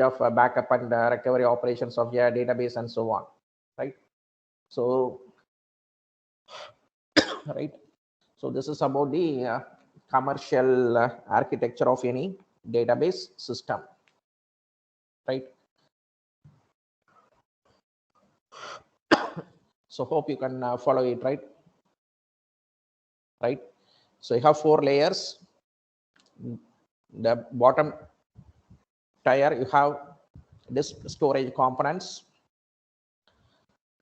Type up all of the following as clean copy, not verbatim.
of backup and recovery operations of your database and so on, right? So right, so this is about the commercial architecture of any database system, right? So hope you can follow it, right? So you have 4 layers. The bottom tier, you have this storage components.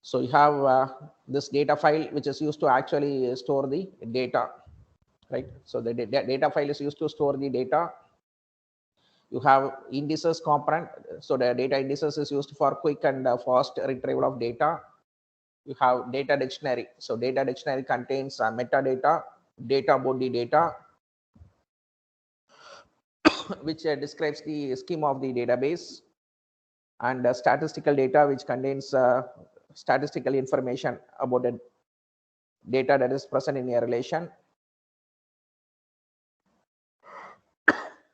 So you have this data file, which is used to actually store the data, right? So the data file is used to store the data. You have indices component. So the data indices is used for quick and fast retrieval of data. You have data dictionary. So data dictionary contains metadata, data about the data, which describes the scheme of the database, and statistical data, which contains statistical information about the data that is present in a relation,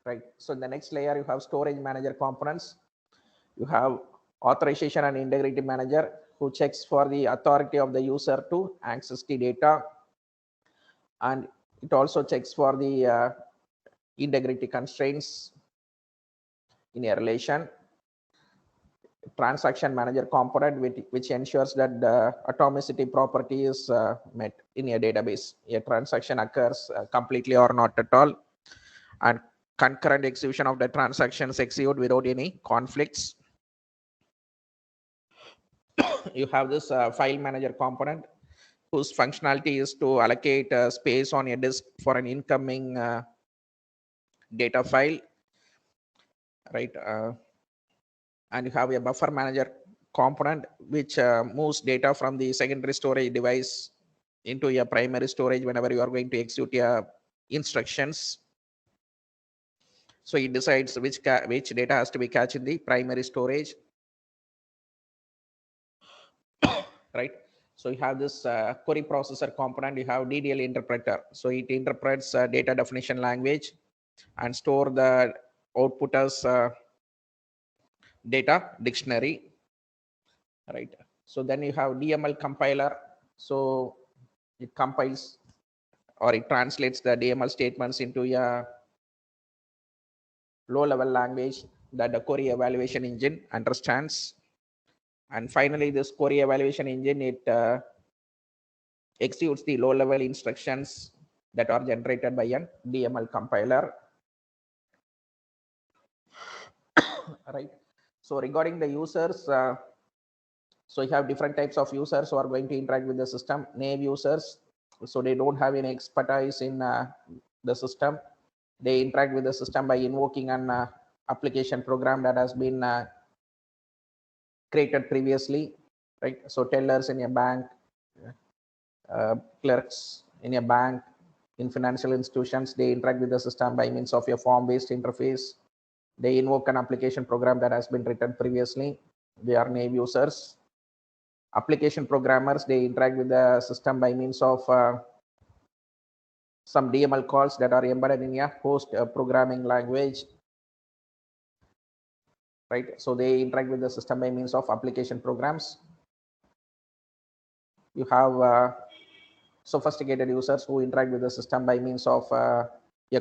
right? So in the next layer, you have storage manager components. You have authorization and integrity manager, who checks for the authority of the user to access the data, and it also checks for the integrity constraints in a relation. Transaction manager component, which ensures that the atomicity property is met in a database. A transaction occurs completely or not at all, and concurrent execution of the transactions execute without any conflicts. You have this file manager component, whose functionality is to allocate space on a disk for an incoming data file, right? And you have a buffer manager component, which moves data from the secondary storage device into your primary storage whenever you are going to execute your instructions. So it decides which data has to be cached in the primary storage, right? So you have this query processor component. You have DDL interpreter. So it interprets data definition language and store the output as data dictionary, right? So then you have DML compiler. So it compiles or it translates the DML statements into a low level language that the query evaluation engine understands. And finally, this query evaluation engine, it executes the low level instructions that are generated by an DML compiler, right? So regarding the users, so you have different types of users who are going to interact with the system. Naive users, so they don't have any expertise in the system. They interact with the system by invoking an application program that has been created previously, right? So tellers in a bank, clerks in a bank, in financial institutions, they interact with the system by means of a form-based interface. They invoke an application program that has been written previously. They are naive users. Application programmers, they interact with the system by means of some DML calls that are embedded in a host programming language, right? So they interact with the system by means of application programs. You have sophisticated users who interact with the system by means of a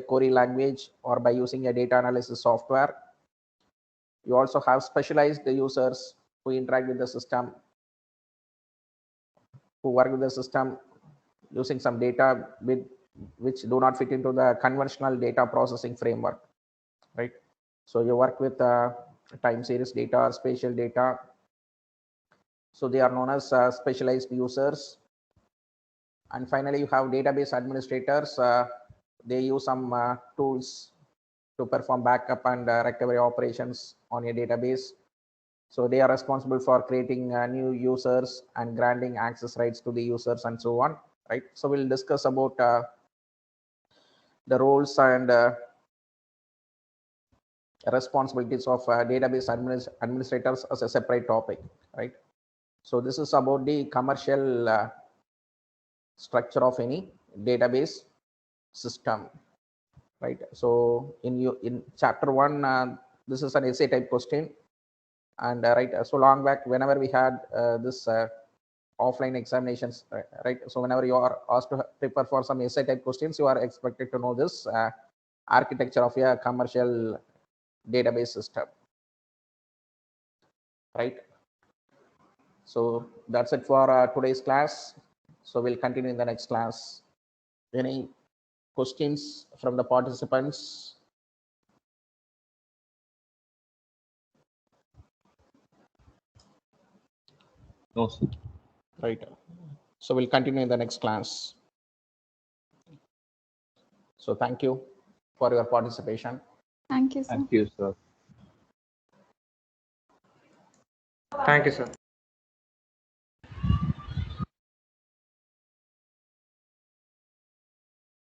query language or by using a data analysis software. You also have specialized users who interact with the system, who work with the system using some data which do not fit into the conventional data processing framework, right? So you work with time series data or spatial data. So they are known as specialized users. And finally, you have database administrators. They use some tools to perform backup and recovery operations on your database. So they are responsible for creating new users and granting access rights to the users and so on, right? So we'll discuss about the roles and responsibilities of database administrators as a separate topic, right? So this is about the commercial structure of any database system, right? So in chapter 1, this is an essay type question. And right, so long back, whenever we had this offline examinations, right? So whenever you are asked to prepare for some essay type questions, you are expected to know this architecture of a commercial database system, right? So that's it for today's class. So we'll continue in the next class. Any questions from the participants? No, sir. Right. So we'll continue in the next class. So thank you for your participation. Thank you, sir. Thank you, sir. Thank you, sir.